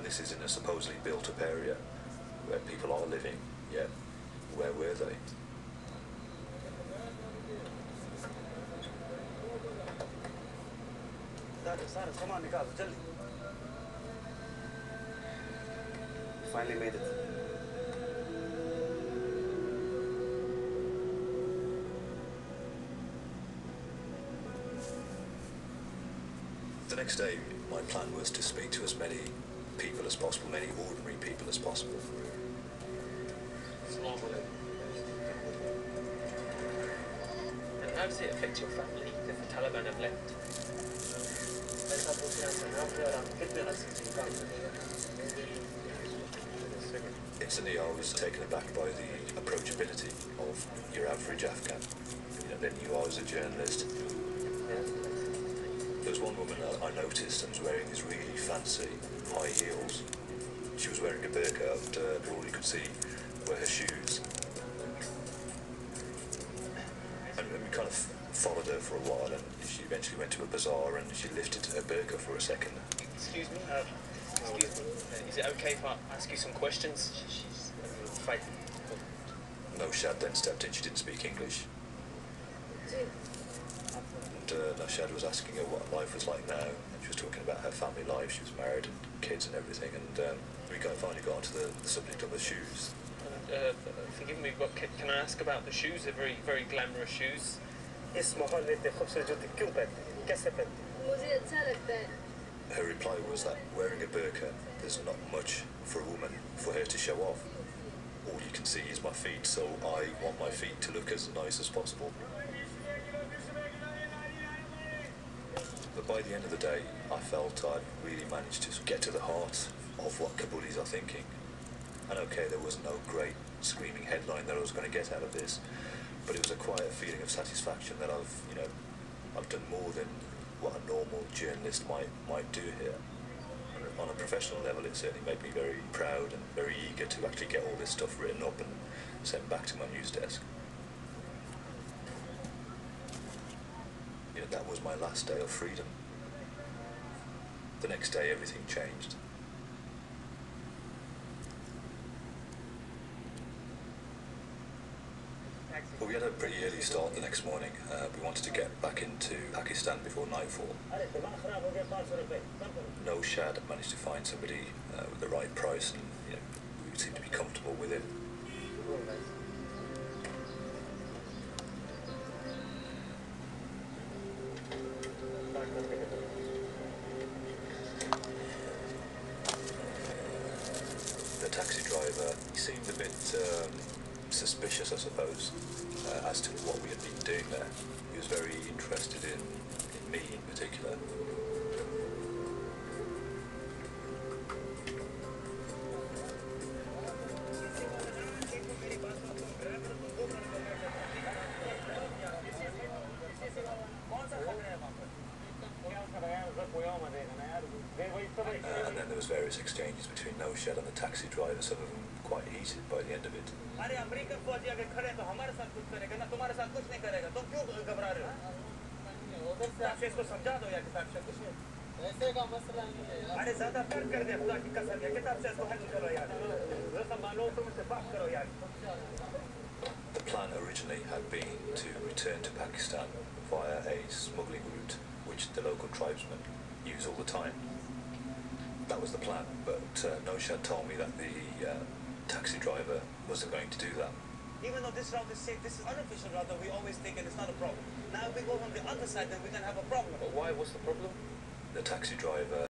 This is in a supposedly built-up area where people are living, yet where were they? Finally made it. The next day, my plan was to speak to as many people as possible, many ordinary people as possible. And how does it affect your family if the Taliban have left? Instantly, I was taken aback by the approachability of your average Afghan. You know, they knew I was a journalist. There was one woman I noticed and was wearing these really fancy high heels. She was wearing a burqa, but all you could see were her shoes. And we kind of followed her for a while, and she eventually went to a bazaar and she lifted her burqa for a second. Excuse me? Excuse me? Is it okay if I ask you some questions? She's frightened. Noshad then stepped in. She didn't speak English. And Noshad was asking her what life was like now, and she was talking about her family life. She was married and kids and everything, and we finally got onto the subject of the shoes. Forgive me, but can I ask about the shoes? They're very, very glamorous shoes. Her reply was that wearing a burqa, there's not much for a woman for her to show off. All you can see is my feet, so I want my feet to look as nice as possible. But by the end of the day, I felt I'd really managed to get to the heart of what Kabulis are thinking. And okay, there was no great screaming headline that I was going to get out of this, but it was a quiet feeling of satisfaction that I've done more than what a normal journalist might do here. On a professional level, it certainly made me very proud and very eager to actually get all this stuff written up and sent back to my news desk. You know, that was my last day of freedom. The next day, everything changed. Well, we had a pretty early start the next morning. We wanted to get back into Pakistan before nightfall. Noshad managed to find somebody with the right price, and you know, we seemed to be comfortable with it. The taxi driver, he seemed a bit suspicious, I suppose, as to what we had been doing there. He was very interested in me in particular. And then there was various exchanges between Noshad and the taxi driver, some of them quite heated by the end of it. The plan originally had been to return to Pakistan via a smuggling route which the local tribesmen use all the time. That was the plan, but Noshad told me that the taxi driver wasn't going to do that. Even though this route is safe, this is unofficial route that we always think, and it's not a problem. Now if we go on the other side, then we can have a problem. But why? What's the problem? The taxi driver